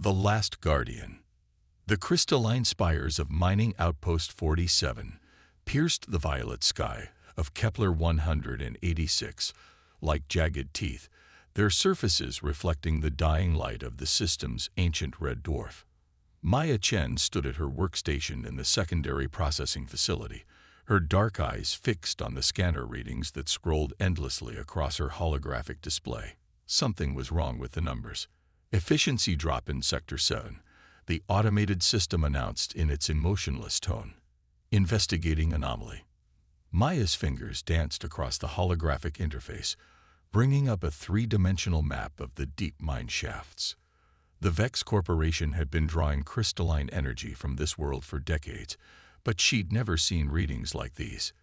The Last Guardian. The crystalline spires of Mining Outpost 47 pierced the violet sky of Kepler 186 like jagged teeth, their surfaces reflecting the dying light of the system's ancient red dwarf. Maya Chen stood at her workstation in the secondary processing facility, her dark eyes fixed on the scanner readings that scrolled endlessly across her holographic display. Something was wrong with the numbers. Efficiency drop in Sector 7, the automated system announced in its emotionless tone. Investigating anomaly. Maya's fingers danced across the holographic interface, bringing up a three-dimensional map of the deep mine shafts. The Vex Corporation had been drawing crystalline energy from this world for decades, but she'd never seen readings like these.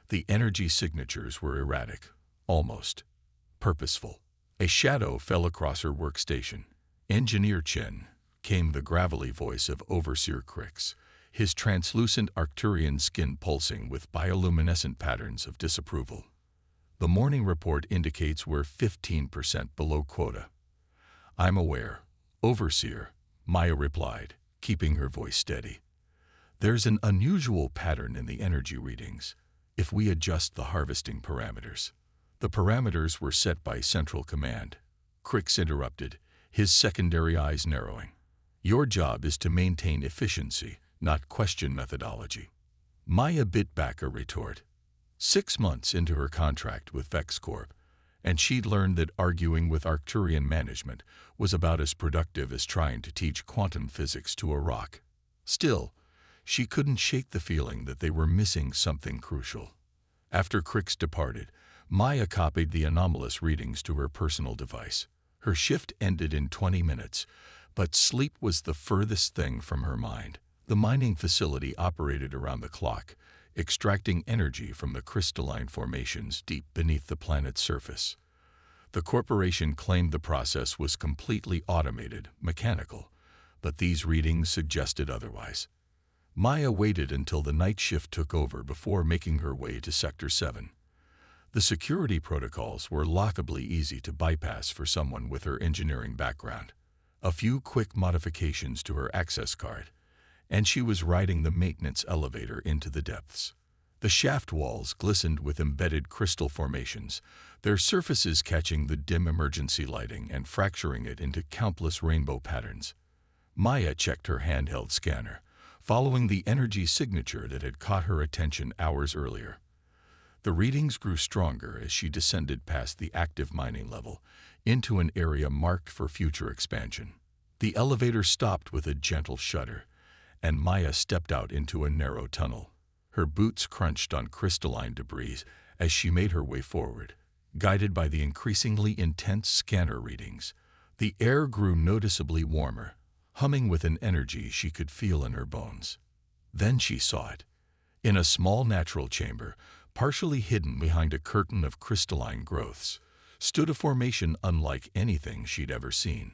The energy signatures were erratic, almost purposeful. A shadow fell across her workstation. Engineer Chen, came the gravelly voice of Overseer Crix, his translucent Arcturian skin pulsing with bioluminescent patterns of disapproval. The morning report indicates we're 15% below quota. I'm aware, Overseer, Maya replied, keeping her voice steady. There's an unusual pattern in the energy readings, if we adjust the harvesting parameters. The parameters were set by Central Command. Crix interrupted, his secondary eyes narrowing. Your job is to maintain efficiency, not question methodology. Maya bit back a retort. 6 months into her contract with Vex Corp, and she'd learned that arguing with Arcturian management was about as productive as trying to teach quantum physics to a rock. Still, she couldn't shake the feeling that they were missing something crucial. After Crix departed, Maya copied the anomalous readings to her personal device. Her shift ended in 20 minutes, but sleep was the furthest thing from her mind. The mining facility operated around the clock, extracting energy from the crystalline formations deep beneath the planet's surface. The corporation claimed the process was completely automated, mechanical, but these readings suggested otherwise. Maya waited until the night shift took over before making her way to Sector 7. The security protocols were laughably easy to bypass for someone with her engineering background. A few quick modifications to her access card, and she was riding the maintenance elevator into the depths. The shaft walls glistened with embedded crystal formations, their surfaces catching the dim emergency lighting and fracturing it into countless rainbow patterns. Maya checked her handheld scanner, following the energy signature that had caught her attention hours earlier. The readings grew stronger as she descended past the active mining level into an area marked for future expansion. The elevator stopped with a gentle shudder, and Maya stepped out into a narrow tunnel. Her boots crunched on crystalline debris as she made her way forward, guided by the increasingly intense scanner readings. The air grew noticeably warmer, humming with an energy she could feel in her bones. Then she saw it. In a small natural chamber, partially hidden behind a curtain of crystalline growths, stood a formation unlike anything she'd ever seen.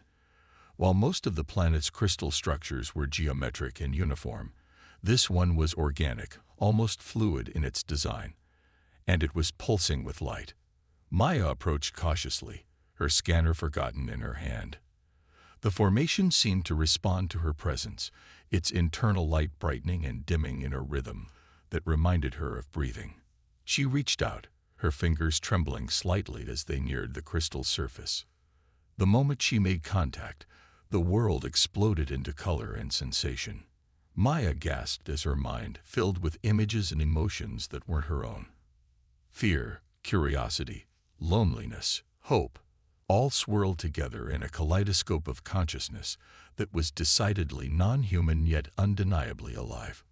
While most of the planet's crystal structures were geometric and uniform, this one was organic, almost fluid in its design, and it was pulsing with light. Maya approached cautiously, her scanner forgotten in her hand. The formation seemed to respond to her presence, its internal light brightening and dimming in a rhythm that reminded her of breathing. She reached out, her fingers trembling slightly as they neared the crystal surface. The moment she made contact, the world exploded into color and sensation. Maya gasped as her mind filled with images and emotions that weren't her own. Fear, curiosity, loneliness, hope, all swirled together in a kaleidoscope of consciousness that was decidedly non-human yet undeniably alive.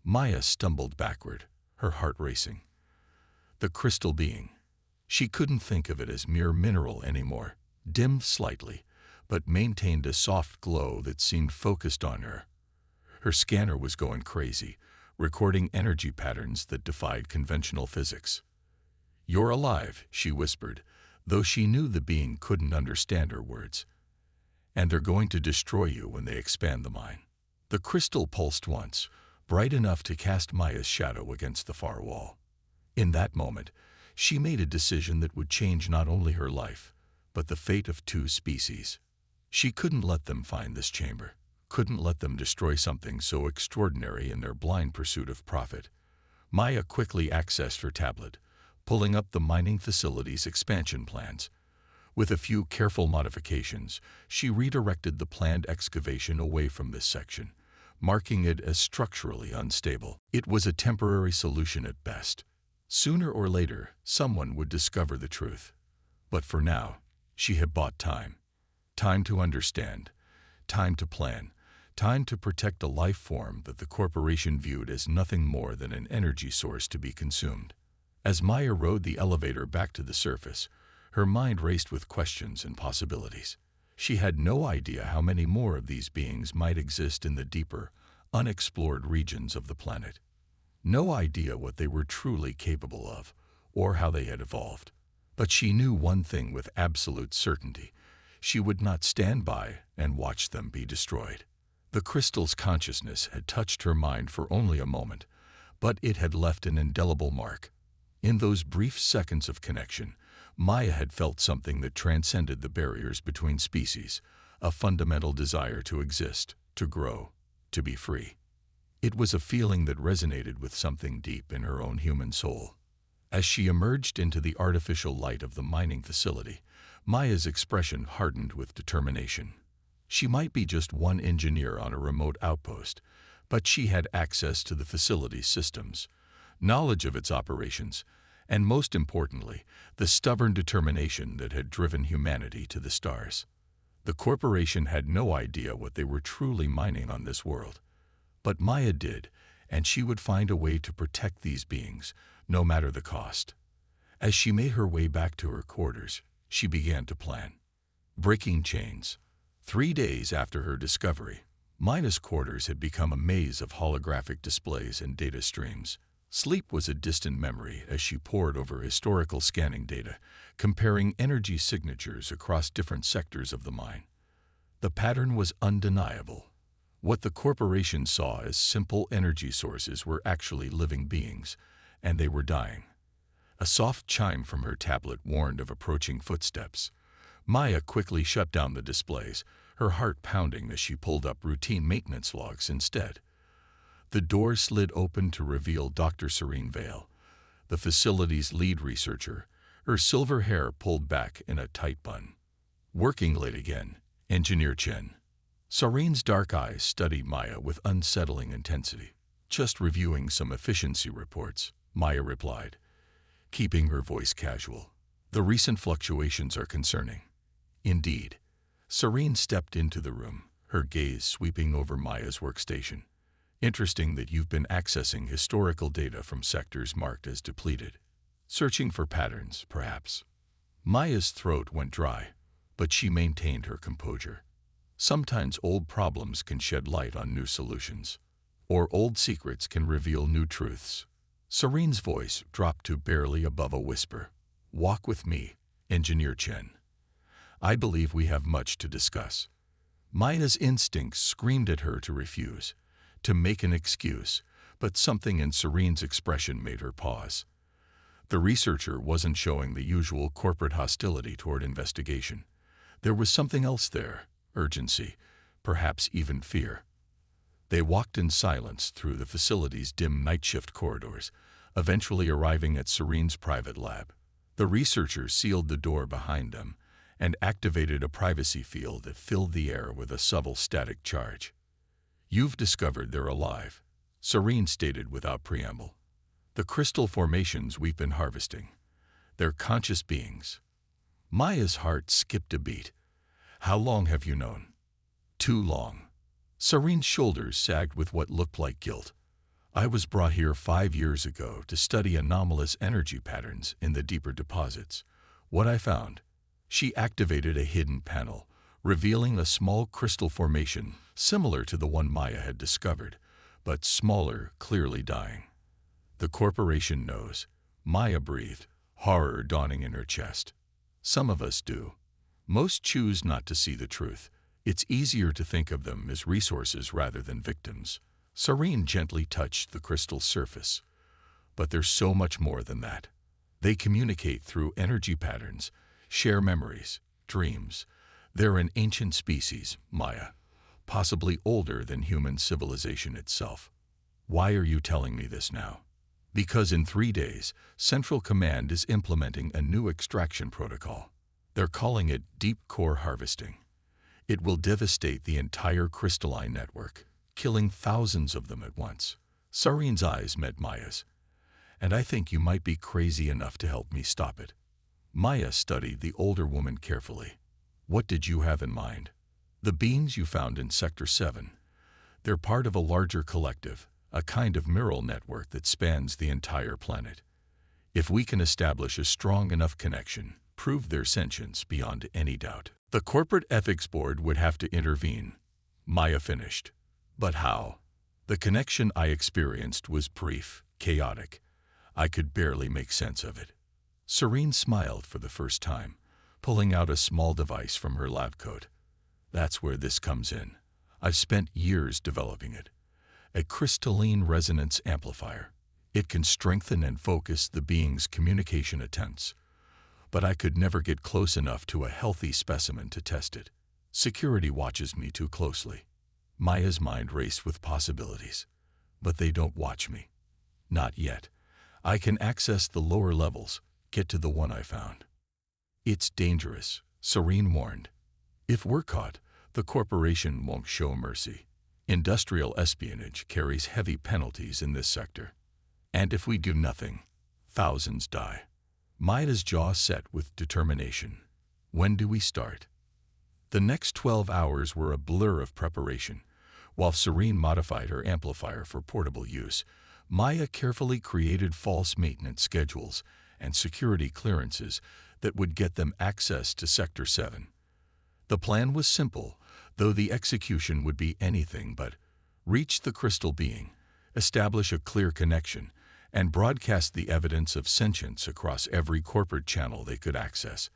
Maya stumbled backward, her heart racing. The crystal being. She couldn't think of it as mere mineral anymore, dimmed slightly, but maintained a soft glow that seemed focused on her. Her scanner was going crazy, recording energy patterns that defied conventional physics. "You're alive," she whispered, though she knew the being couldn't understand her words. "And they're going to destroy you when they expand the mine." The crystal pulsed once, bright enough to cast Maya's shadow against the far wall. In that moment, she made a decision that would change not only her life, but the fate of 2 species. She couldn't let them find this chamber, couldn't let them destroy something so extraordinary in their blind pursuit of profit. Maya quickly accessed her tablet, pulling up the mining facility's expansion plans. With a few careful modifications, she redirected the planned excavation away from this section, marking it as structurally unstable. It was a temporary solution at best. Sooner or later, someone would discover the truth. But for now, she had bought time. Time to understand, time to plan, time to protect a life form that the corporation viewed as nothing more than an energy source to be consumed. As Maya rode the elevator back to the surface, her mind raced with questions and possibilities. She had no idea how many more of these beings might exist in the deeper, unexplored regions of the planet. No idea what they were truly capable of, or how they had evolved. But she knew one thing with absolute certainty. She would not stand by and watch them be destroyed. The crystal's consciousness had touched her mind for only a moment, but it had left an indelible mark. In those brief seconds of connection, Maya had felt something that transcended the barriers between species, a fundamental desire to exist, to grow, to be free. It was a feeling that resonated with something deep in her own human soul. As she emerged into the artificial light of the mining facility, Maya's expression hardened with determination. She might be just one engineer on a remote outpost, but she had access to the facility's systems, knowledge of its operations, and most importantly, the stubborn determination that had driven humanity to the stars. The corporation had no idea what they were truly mining on this world. But Maya did, and she would find a way to protect these beings, no matter the cost. As she made her way back to her quarters, she began to plan. Breaking chains. 3 days after her discovery, Maya's quarters had become a maze of holographic displays and data streams. Sleep was a distant memory as she pored over historical scanning data, comparing energy signatures across different sectors of the mine. The pattern was undeniable. What the corporation saw as simple energy sources were actually living beings, and they were dying. A soft chime from her tablet warned of approaching footsteps. Maya quickly shut down the displays, her heart pounding as she pulled up routine maintenance logs instead. The door slid open to reveal Dr. Serene Vale, the facility's lead researcher, her silver hair pulled back in a tight bun. Working late again, Engineer Chen. Serene's dark eyes studied Maya with unsettling intensity. Just reviewing some efficiency reports, Maya replied, keeping her voice casual. The recent fluctuations are concerning. Indeed. Serene stepped into the room, her gaze sweeping over Maya's workstation. Interesting that you've been accessing historical data from sectors marked as depleted. Searching for patterns, perhaps. Maya's throat went dry, but she maintained her composure. Sometimes old problems can shed light on new solutions, or old secrets can reveal new truths. Serene's voice dropped to barely above a whisper. Walk with me, Engineer Chen. I believe we have much to discuss. Maya's instincts screamed at her to refuse, to make an excuse, but something in Serene's expression made her pause. The researcher wasn't showing the usual corporate hostility toward investigation. There was something else there, urgency, perhaps even fear. They walked in silence through the facility's dim night shift corridors, eventually arriving at Serene's private lab. The researcher sealed the door behind them and activated a privacy field that filled the air with a subtle static charge. You've discovered they're alive, Serene stated without preamble. The crystal formations we've been harvesting. They're conscious beings. Maya's heart skipped a beat. How long have you known? Too long. Serene's shoulders sagged with what looked like guilt. I was brought here 5 years ago to study anomalous energy patterns in the deeper deposits. What I found? She activated a hidden panel, revealing a small crystal formation similar to the one Maya had discovered, but smaller, clearly dying. The corporation knows. Maya breathed, horror dawning in her chest. Some of us do. Most choose not to see the truth. It's easier to think of them as resources rather than victims. Serene gently touched the crystal's surface. But there's so much more than that. They communicate through energy patterns, share memories, dreams. They're an ancient species, Maya, possibly older than human civilization itself. Why are you telling me this now? Because in 3 days, Central Command is implementing a new extraction protocol. They're calling it deep core harvesting. It will devastate the entire crystalline network, killing thousands of them at once. Sarene's eyes met Maya's. And I think you might be crazy enough to help me stop it. Maya studied the older woman carefully. What did you have in mind? The beings you found in Sector 7. They're part of a larger collective, a kind of neural network that spans the entire planet. If we can establish a strong enough connection, prove their sentience beyond any doubt, the corporate ethics board would have to intervene. Maya finished. But how? The connection I experienced was brief, chaotic. I could barely make sense of it. Sarene smiled for the first time, pulling out a small device from her lab coat. That's where this comes in. I've spent years developing it. A crystalline resonance amplifier. It can strengthen and focus the being's communication attempts. But I could never get close enough to a healthy specimen to test it. Security watches me too closely. Maya's mind raced with possibilities. But they don't watch me. Not yet. I can access the lower levels, get to the one I found. It's dangerous, Sarene warned. If we're caught, the corporation won't show mercy. Industrial espionage carries heavy penalties in this sector. And if we do nothing, thousands die. Maya's jaw set with determination. When do we start? The next 12 hours were a blur of preparation. While Sarene modified her amplifier for portable use, Maya carefully created false maintenance schedules and security clearances that would get them access to Sector 7. The plan was simple, though the execution would be anything but reach the crystal being, establish a clear connection, and broadcast the evidence of sentience across every corporate channel they could access.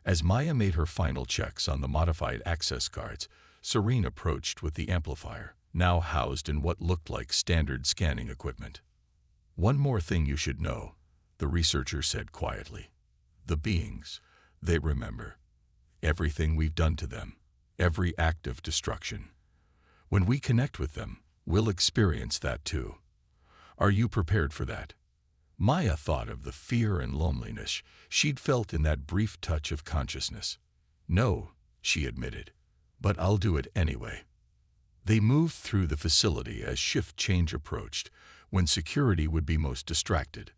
As Maya made her final checks on the modified access cards, Sarene approached with the amplifier, now housed in what looked like standard scanning equipment. One more thing you should know, the researcher said quietly. The beings, they remember. Everything we've done to them, every act of destruction. When we connect with them, we'll experience that too. Are you prepared for that? Maya thought of the fear and loneliness she'd felt in that brief touch of consciousness. No, she admitted, but I'll do it anyway. They moved through the facility as shift change approached, when security would be most distracted.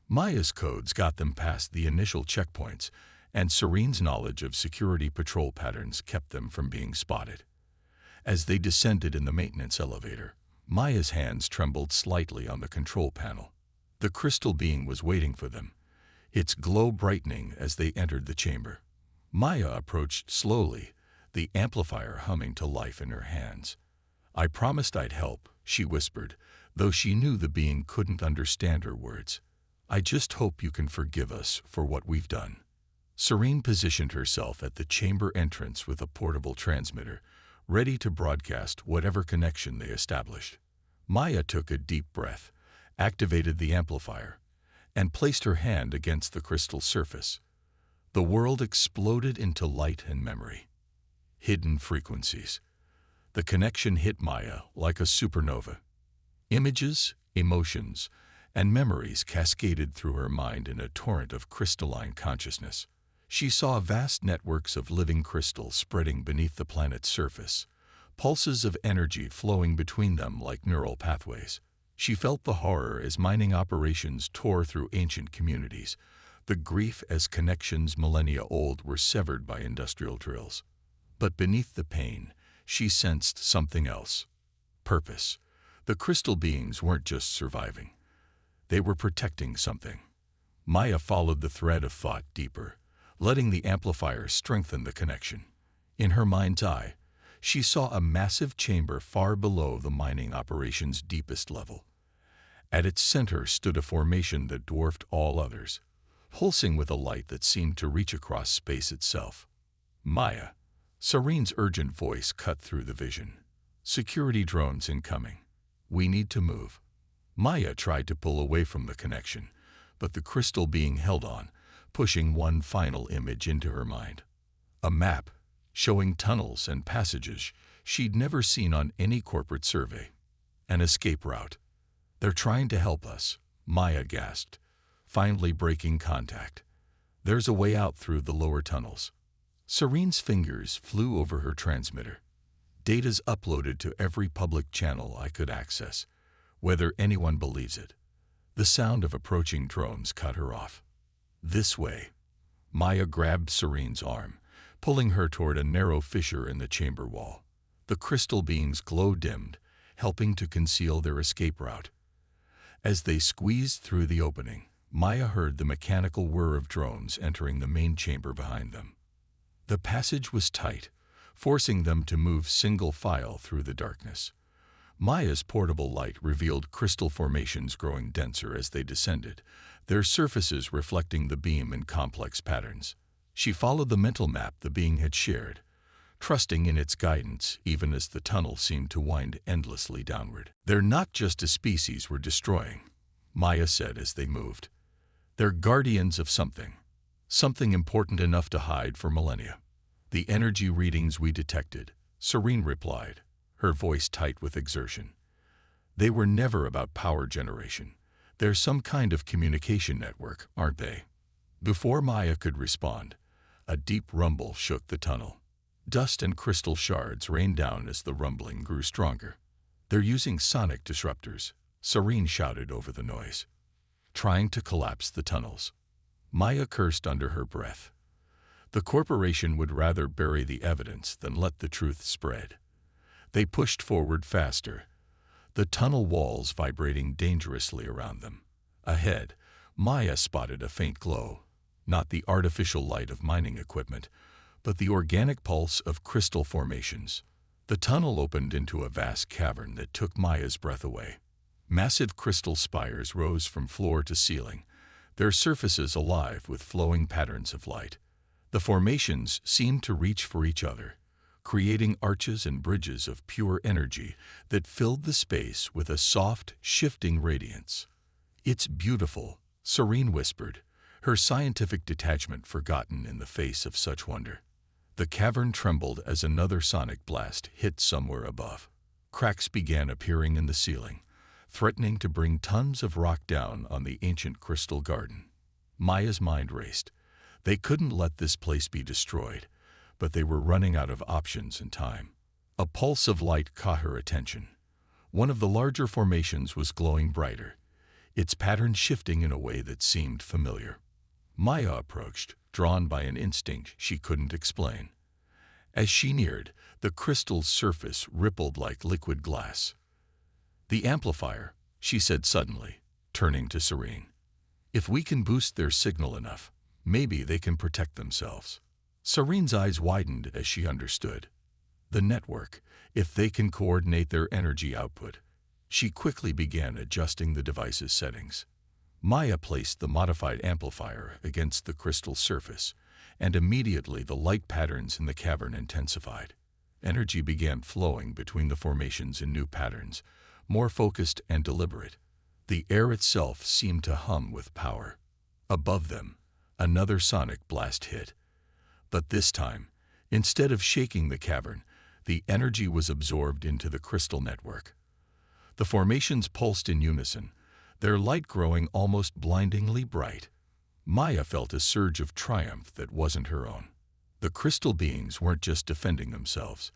Maya's codes got them past the initial checkpoints, and Sarene's knowledge of security patrol patterns kept them from being spotted. As they descended in the maintenance elevator, Maya's hands trembled slightly on the control panel. The crystal being was waiting for them, its glow brightening as they entered the chamber. Maya approached slowly, the amplifier humming to life in her hands. I promised I'd help, she whispered, though she knew the being couldn't understand her words. I just hope you can forgive us for what we've done. Sarene positioned herself at the chamber entrance with a portable transmitter, ready to broadcast whatever connection they established. Maya took a deep breath, activated the amplifier, and placed her hand against the crystal surface. The world exploded into light and memory. Hidden frequencies. The connection hit Maya like a supernova. Images, emotions, and memories cascaded through her mind in a torrent of crystalline consciousness. She saw vast networks of living crystals spreading beneath the planet's surface, pulses of energy flowing between them like neural pathways. She felt the horror as mining operations tore through ancient communities, the grief as connections millennia old were severed by industrial drills. But beneath the pain, she sensed something else. Purpose. The crystal beings weren't just surviving. They were protecting something. Maya followed the thread of thought deeper, letting the amplifier strengthen the connection. In her mind's eye, she saw a massive chamber far below the mining operation's deepest level. At its center stood a formation that dwarfed all others, pulsing with a light that seemed to reach across space itself. Maya. Sarene's urgent voice cut through the vision. Security drones incoming. We need to move. Maya tried to pull away from the connection, but the crystal being held on, pushing one final image into her mind. A map, showing tunnels and passages she'd never seen on any corporate survey. An escape route. "They're trying to help us," Maya gasped, finally breaking contact. "There's a way out through the lower tunnels." Serene's fingers flew over her transmitter. "Data's uploaded to every public channel I could access, whether anyone believes it." The sound of approaching drones cut her off. "This way." Maya grabbed Serene's arm, pulling her toward a narrow fissure in the chamber wall. The crystal beings glow-dimmed, helping to conceal their escape route. As they squeezed through the opening, Maya heard the mechanical whir of drones entering the main chamber behind them. The passage was tight, forcing them to move single file through the darkness. Maya's portable light revealed crystal formations growing denser as they descended, their surfaces reflecting the beam in complex patterns. She followed the mental map the being had shared, trusting in its guidance even as the tunnel seemed to wind endlessly downward. "They're not just a species we're destroying," Maya said as they moved. "They're guardians of something important enough to hide for millennia." "The energy readings we detected," Serene replied, her voice tight with exertion. "They were never about power generation. They're some kind of communication network, aren't they?" Before Maya could respond, a deep rumble shook the tunnel. Dust and crystal shards rained down as the rumbling grew stronger. "They're using sonic disruptors," Serene shouted over the noise. "Trying to collapse the tunnels." Maya cursed under her breath. The corporation would rather bury the evidence than let the truth spread. They pushed forward faster, the tunnel walls vibrating dangerously around them. Ahead, Maya spotted a faint glow, not the artificial light of mining equipment, but the organic pulse of crystal formations. The tunnel opened into a vast cavern that took Maya's breath away. Massive crystal spires rose from floor to ceiling, their surfaces alive with flowing patterns of light. The formations seemed to reach for each other, creating arches and bridges of pure energy that filled the space with a soft, shifting radiance. "It's beautiful," Serene whispered, her scientific detachment forgotten in the face of such wonder. The cavern trembled as another sonic blast hit somewhere above. Cracks began appearing in the ceiling, threatening to bring tons of rock down on the ancient crystal garden. Maya's mind raced. They couldn't let this place be destroyed, but they were running out of options and time. A pulse of light caught her attention. One of the larger formations was glowing brighter, its pattern shifting in a way that seemed familiar. Maya approached, drawn by an instinct she couldn't explain. As she neared, the crystal's surface rippled like liquid glass. "The amplifier," she said suddenly, turning to Serene. "If we can boost their signal enough, maybe they can protect themselves." Serene's eyes widened as she understood. The network, if they can coordinate their energy output. She quickly began adjusting the device's settings. Maya placed the modified amplifier against the crystal surface, and immediately the light patterns in the cavern intensified. Energy began flowing between the formations in new patterns, more focused and deliberate. The air itself seemed to hum with power. Above them, another sonic blast hit. But this time, instead of shaking the cavern, the energy was absorbed into the crystal network. The formations pulsed in unison, their light growing almost blindingly bright. Maya felt a surge of triumph that wasn't her own. The crystal beings weren't just defending themselves.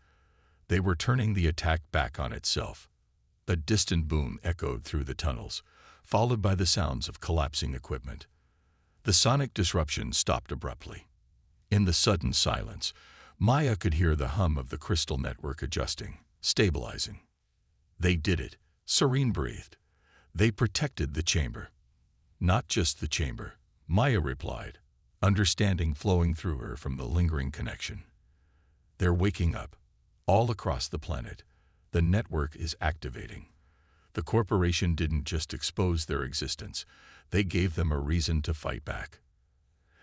They were turning the attack back on itself. A distant boom echoed through the tunnels, followed by the sounds of collapsing equipment. The sonic disruption stopped abruptly. In the sudden silence, Maya could hear the hum of the crystal network adjusting, stabilizing. "They did it," Serene breathed. "They protected the chamber." "Not just the chamber," Maya replied, understanding flowing through her from the lingering connection. "They're waking up. All across the planet, the network is activating." The corporation didn't just expose their existence, they gave them a reason to fight back.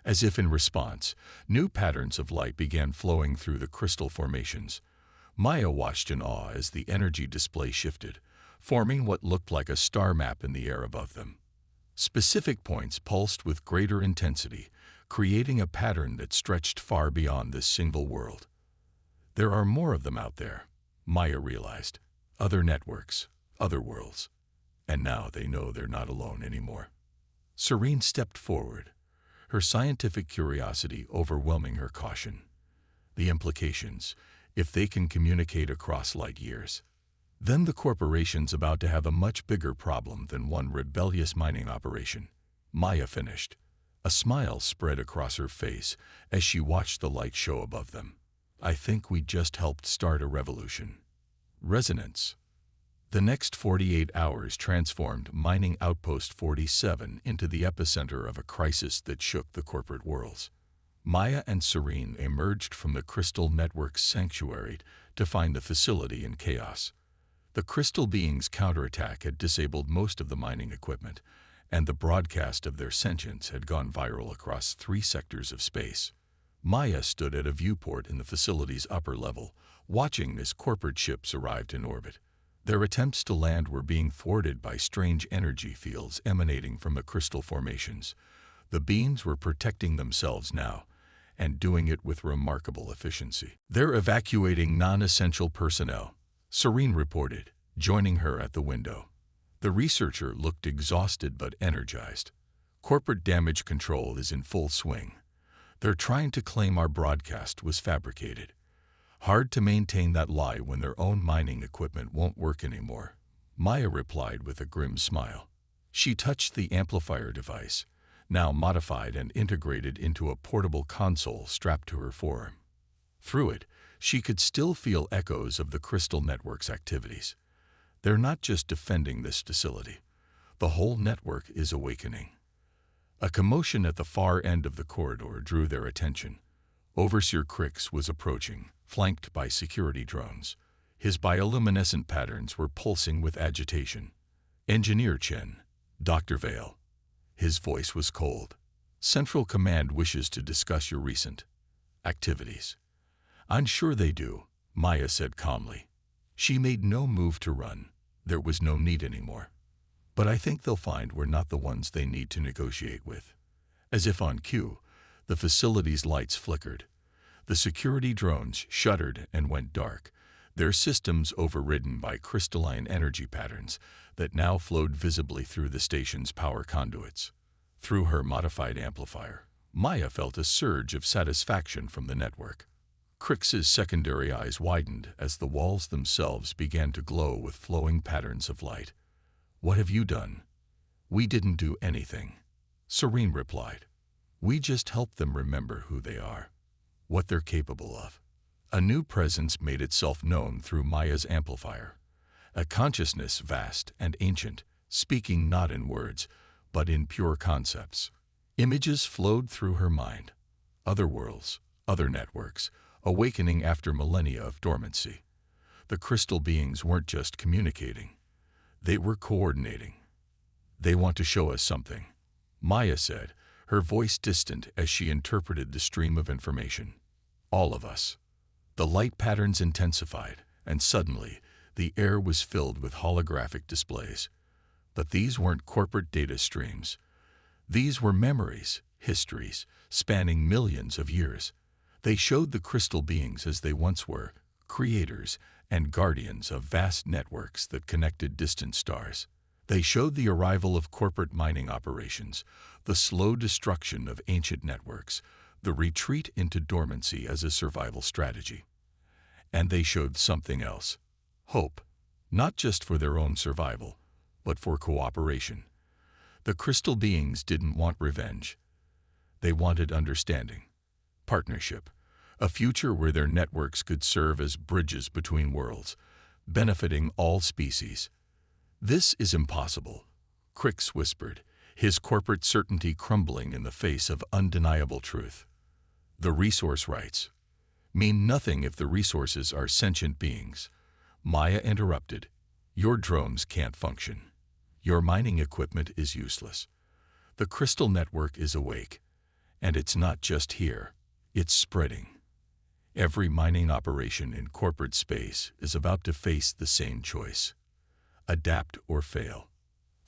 As if in response, new patterns of light began flowing through the crystal formations. Maya watched in awe as the energy display shifted, forming what looked like a star map in the air above them. Specific points pulsed with greater intensity, creating a pattern that stretched far beyond this single world. There are more of them out there, Maya realized. Other networks, other worlds. And now they know they're not alone anymore. Serene stepped forward, her scientific curiosity overwhelming her caution. The implications, if they can communicate across light years. Then the corporation's about to have a much bigger problem than one rebellious mining operation. Maya finished. A smile spread across her face as she watched the light show above them. I think we just helped start a revolution. Resonance. The next 48 hours transformed Mining Outpost 47 into the epicenter of a crisis that shook the corporate worlds. Maya and Serene emerged from the Crystal Network's sanctuary to find the facility in chaos. The Crystal Beings' counterattack had disabled most of the mining equipment, and the broadcast of their sentience had gone viral across 3 sectors of space. Maya stood at a viewport in the facility's upper level, watching as corporate ships arrived in orbit. Their attempts to land were being thwarted by strange energy fields emanating from the crystal formations. The beings were protecting themselves now, and doing it with remarkable efficiency. They're evacuating non-essential personnel, Serene reported, joining her at the window. The researcher looked exhausted but energized. Corporate damage control is in full swing. They're trying to claim our broadcast was fabricated. Hard to maintain that lie when their own mining equipment won't work anymore, Maya replied with a grim smile. She touched the amplifier device, now modified and integrated into a portable console strapped to her forearm. Through it, she could still feel echoes of the Crystal Network's activities. They're not just defending this facility. The whole network is awakening. A commotion at the far end of the corridor drew their attention. Overseer Crix was approaching, flanked by security drones. His bioluminescent patterns were pulsing with agitation. Engineer Chen, Dr. Vale. His voice was cold. Central Command wishes to discuss your recent activities. I'm sure they do, Maya said calmly. She made no move to run. There was no need anymore. But I think they'll find we're not the ones they need to negotiate with. As if on cue, the facility's lights flickered. The security drones shuddered and went dark, their systems overridden by crystalline energy patterns that now flowed visibly through the station's power conduits. Through her modified amplifier, Maya felt a surge of satisfaction from the network. Crix's secondary eyes widened as the walls themselves began to glow with flowing patterns of light. What have you done? We didn't do anything, Serene replied. We just helped them remember who they are, what they're capable of. A new presence made itself known through Maya's amplifier, a consciousness vast and ancient, speaking not in words, but in pure concepts. Images flowed through her mind. Other worlds, other networks, awakening after millennia of dormancy. The crystal beings weren't just communicating. They were coordinating. They want to show us something, Maya said, her voice distant as she interpreted the stream of information. All of us. The light patterns intensified, and suddenly, the air was filled with holographic displays. But these weren't corporate data streams. These were memories, histories, spanning millions of years. They showed the crystal beings as they once were, creators and guardians of vast networks that connected distant stars. They showed the arrival of corporate mining operations, the slow destruction of ancient networks, the retreat into dormancy as a survival strategy. And they showed something else. Hope, not just for their own survival, but for cooperation. The crystal beings didn't want revenge. They wanted understanding, partnership, a future where their networks could serve as bridges between worlds, benefiting all species. This is impossible, Crix whispered, his corporate certainty crumbling in the face of undeniable truth. The resource rights mean nothing if the resources are sentient beings, Maya interrupted. Your drones can't function. Your mining equipment is useless. The crystal network is awake, and it's not just here, it's spreading. Every mining operation in corporate space is about to face the same choice: adapt or fail.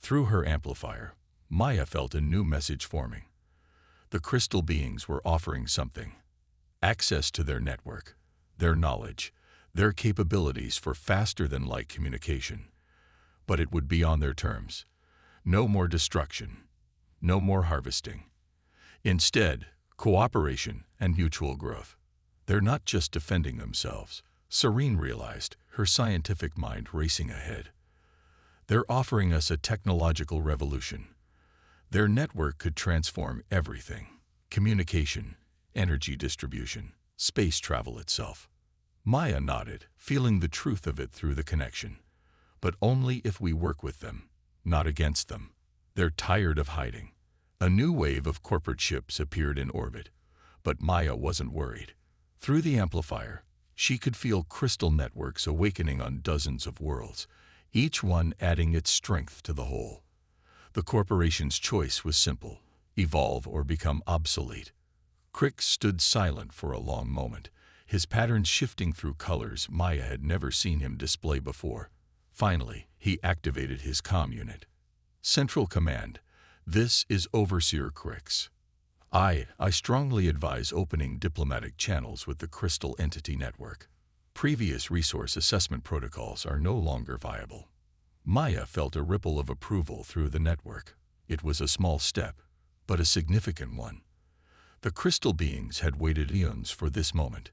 Through her amplifier, Maya felt a new message forming. The crystal beings were offering something: access to their network, their knowledge, their capabilities for faster-than-light communication. But it would be on their terms. No more destruction. No more harvesting. Instead, cooperation and mutual growth. They're not just defending themselves, Serene realized, her scientific mind racing ahead. They're offering us a technological revolution. Their network could transform everything: communication, energy distribution, space travel itself. Maya nodded, feeling the truth of it through the connection. But only if we work with them, not against them. They're tired of hiding. A new wave of corporate ships appeared in orbit, but Maya wasn't worried. Through the amplifier, she could feel crystal networks awakening on dozens of worlds, each one adding its strength to the whole. The corporation's choice was simple: evolve or become obsolete. Crick stood silent for a long moment, his patterns shifting through colors Maya had never seen him display before. Finally, he activated his comm unit. Central Command, this is Overseer Crix. I strongly advise opening diplomatic channels with the Crystal Entity Network. Previous resource assessment protocols are no longer viable. Maya felt a ripple of approval through the network. It was a small step, but a significant one. The crystal beings had waited eons for this moment.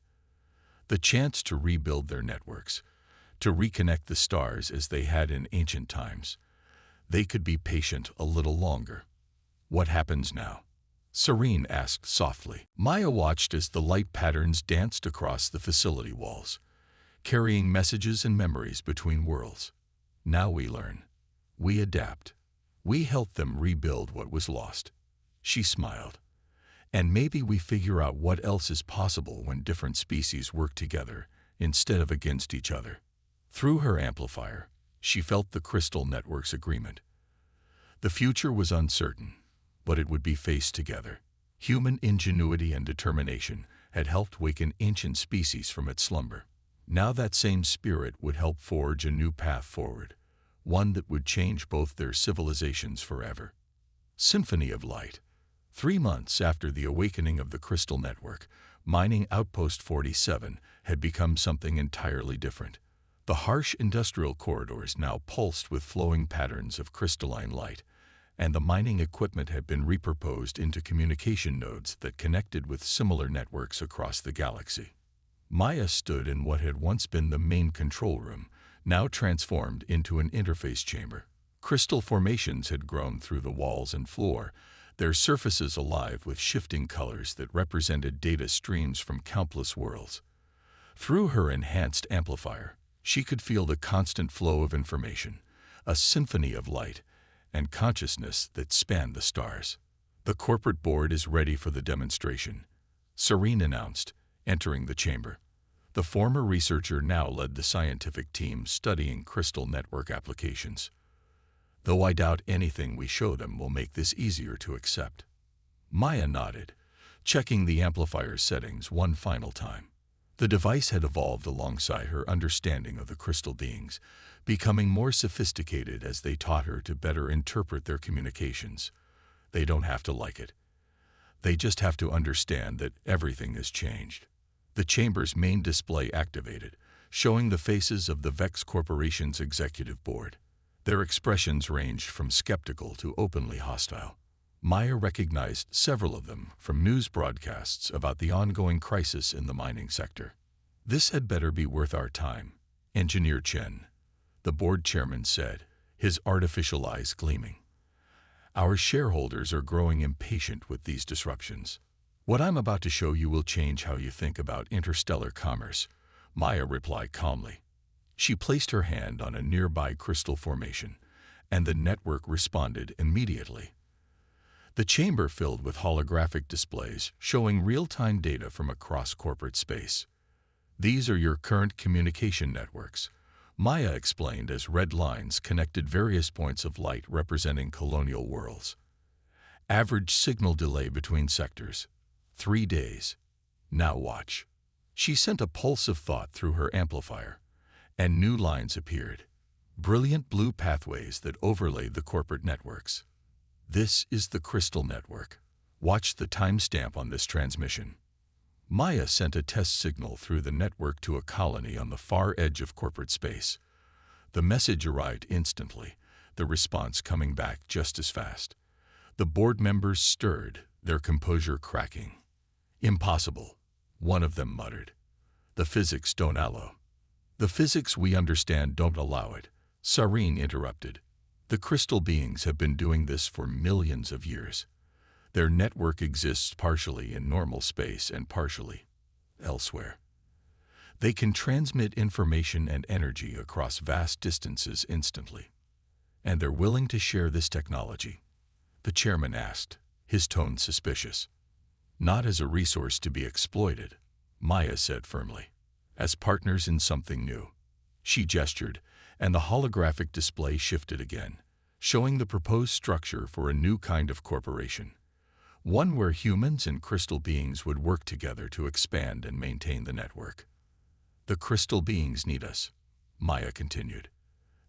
The chance to rebuild their networks, to reconnect the stars as they had in ancient times. They could be patient a little longer. What happens now? Serene asked softly. Maya watched as the light patterns danced across the facility walls, carrying messages and memories between worlds. Now we learn. We adapt. We help them rebuild what was lost. She smiled. And maybe we figure out what else is possible when different species work together instead of against each other. Through her amplifier, she felt the crystal network's agreement. The future was uncertain, but it would be faced together. Human ingenuity and determination had helped waken ancient species from its slumber. Now that same spirit would help forge a new path forward, one that would change both their civilizations forever. Symphony of Light. 3 months after the awakening of the Crystal Network, mining Outpost 47 had become something entirely different. The harsh industrial corridors now pulsed with flowing patterns of crystalline light, and the mining equipment had been repurposed into communication nodes that connected with similar networks across the galaxy. Maya stood in what had once been the main control room, now transformed into an interface chamber. Crystal formations had grown through the walls and floor, their surfaces alive with shifting colors that represented data streams from countless worlds. Through her enhanced amplifier, she could feel the constant flow of information, a symphony of light and consciousness that spanned the stars. The corporate board is ready for the demonstration, Serene announced, entering the chamber. The former researcher now led the scientific team studying crystal network applications. Though I doubt anything we show them will make this easier to accept. Maya nodded, checking the amplifier settings one final time. The device had evolved alongside her understanding of the crystal beings, becoming more sophisticated as they taught her to better interpret their communications. They don't have to like it. They just have to understand that everything has changed. The chamber's main display activated, showing the faces of the Vex Corporation's executive board. Their expressions ranged from skeptical to openly hostile. Maya recognized several of them from news broadcasts about the ongoing crisis in the mining sector. This had better be worth our time, Engineer Chen, the board chairman said, his artificial eyes gleaming. Our shareholders are growing impatient with these disruptions. What I'm about to show you will change how you think about interstellar commerce, Maya replied calmly. She placed her hand on a nearby crystal formation, and the network responded immediately. The chamber filled with holographic displays showing real-time data from across corporate space. These are your current communication networks, Maya explained as red lines connected various points of light representing colonial worlds. Average signal delay between sectors, 3 days. Now watch. She sent a pulse of thought through her amplifier, and new lines appeared. Brilliant blue pathways that overlaid the corporate networks. This is the Crystal Network. Watch the timestamp on this transmission. Maya sent a test signal through the network to a colony on the far edge of corporate space. The message arrived instantly, the response coming back just as fast. The board members stirred, their composure cracking. "Impossible," one of them muttered. "The physics don't allow." "The physics we understand don't allow it," Sareen interrupted. "The crystal beings have been doing this for millions of years. Their network exists partially in normal space and partially elsewhere. They can transmit information and energy across vast distances instantly. And they're willing to share this technology?" The chairman asked, his tone suspicious. "Not as a resource to be exploited," Maya said firmly. "As partners in something new." She gestured, and the holographic display shifted again, showing the proposed structure for a new kind of corporation. One where humans and crystal beings would work together to expand and maintain the network. "The crystal beings need us," Maya continued.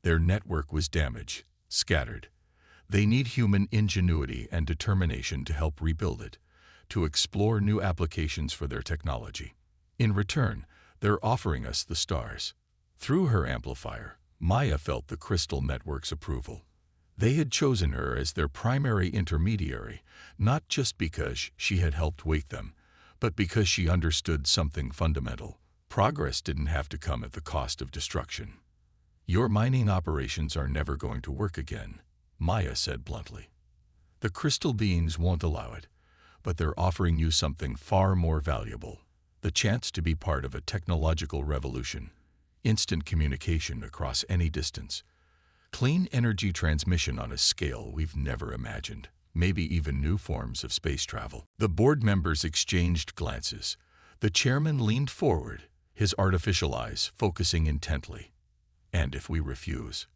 "Their network was damaged, scattered. They need human ingenuity and determination to help rebuild it, to explore new applications for their technology. In return, they're offering us the stars." Through her amplifier, Maya felt the crystal network's approval. They had chosen her as their primary intermediary, not just because she had helped wake them, but because she understood something fundamental. Progress didn't have to come at the cost of destruction. "Your mining operations are never going to work again," Maya said bluntly. "The crystal beings won't allow it, but they're offering you something far more valuable, the chance to be part of a technological revolution, instant communication across any distance, clean energy transmission on a scale we've never imagined, maybe even new forms of space travel." The board members exchanged glances. The chairman leaned forward, his artificial eyes focusing intently. "And if we refuse?"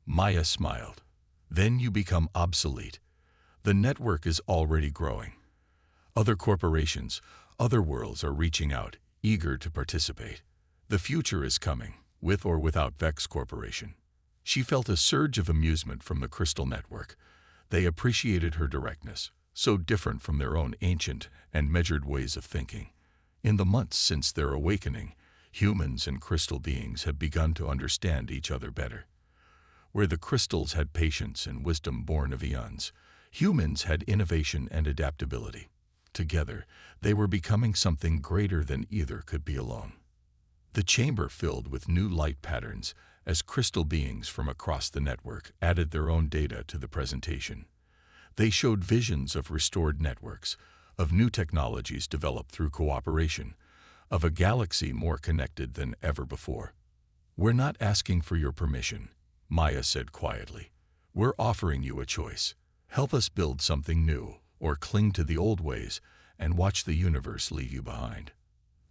Maya smiled. "Then you become obsolete. The network is already growing. Other corporations, other worlds are reaching out, eager to participate. The future is coming, with or without Vex Corporation." She felt a surge of amusement from the crystal network. They appreciated her directness, so different from their own ancient and measured ways of thinking. In the months since their awakening, humans and crystal beings have begun to understand each other better. Where the crystals had patience and wisdom born of eons, humans had innovation and adaptability. Together, they were becoming something greater than either could be alone. The chamber filled with new light patterns as crystal beings from across the network added their own data to the presentation. They showed visions of restored networks, of new technologies developed through cooperation, of a galaxy more connected than ever before. "We're not asking for your permission," Maya said quietly. "We're offering you a choice. Help us build something new, or cling to the old ways and watch the universe leave you behind."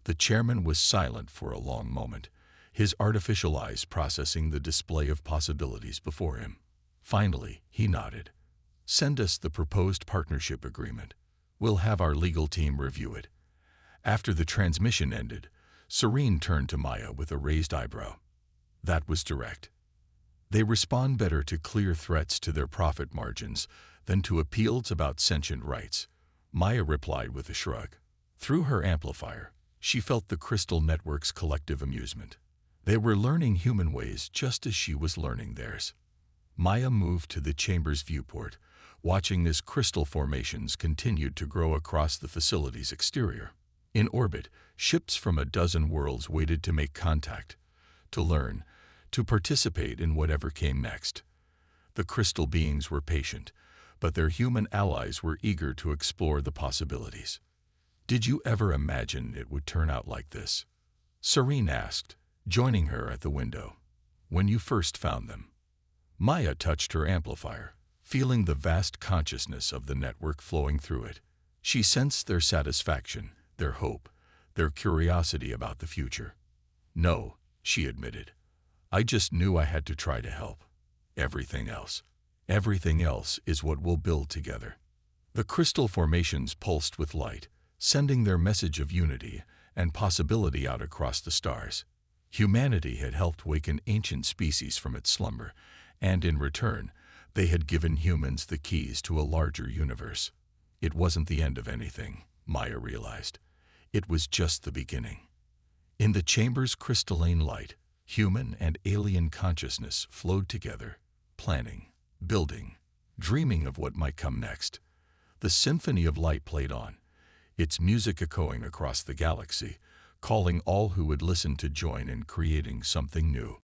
The chairman was silent for a long moment, his artificial eyes processing the display of possibilities before him. Finally, he nodded. "Send us the proposed partnership agreement. We'll have our legal team review it." After the transmission ended, Serene turned to Maya with a raised eyebrow. "That was direct. They respond better to clear threats to their profit margins than to appeals about sentient rights," Maya replied with a shrug. Through her amplifier, she felt the crystal network's collective amusement. They were learning human ways just as she was learning theirs. Maya moved to the chamber's viewport, watching as crystal formations continued to grow across the facility's exterior. In orbit, ships from a dozen worlds waited to make contact, to learn, to participate in whatever came next. The crystal beings were patient, but their human allies were eager to explore the possibilities. "Did you ever imagine it would turn out like this?" Serene asked, joining her at the window. "When you first found them?" Maya touched her amplifier, feeling the vast consciousness of the network flowing through it. She sensed their satisfaction, their hope, their curiosity about the future. "No," she admitted. "I just knew I had to try to help. Everything else is what we'll build together." The crystal formations pulsed with light, sending their message of unity and possibility out across the stars. Humanity had helped waken ancient species from its slumber, and in return, they had given humans the keys to a larger universe. It wasn't the end of anything, Maya realized. It was just the beginning. In the chamber's crystalline light, human and alien consciousness flowed together, planning, building, dreaming of what might come next. The symphony of light played on, its music echoing across the galaxy, calling all who would listen to join in creating something new.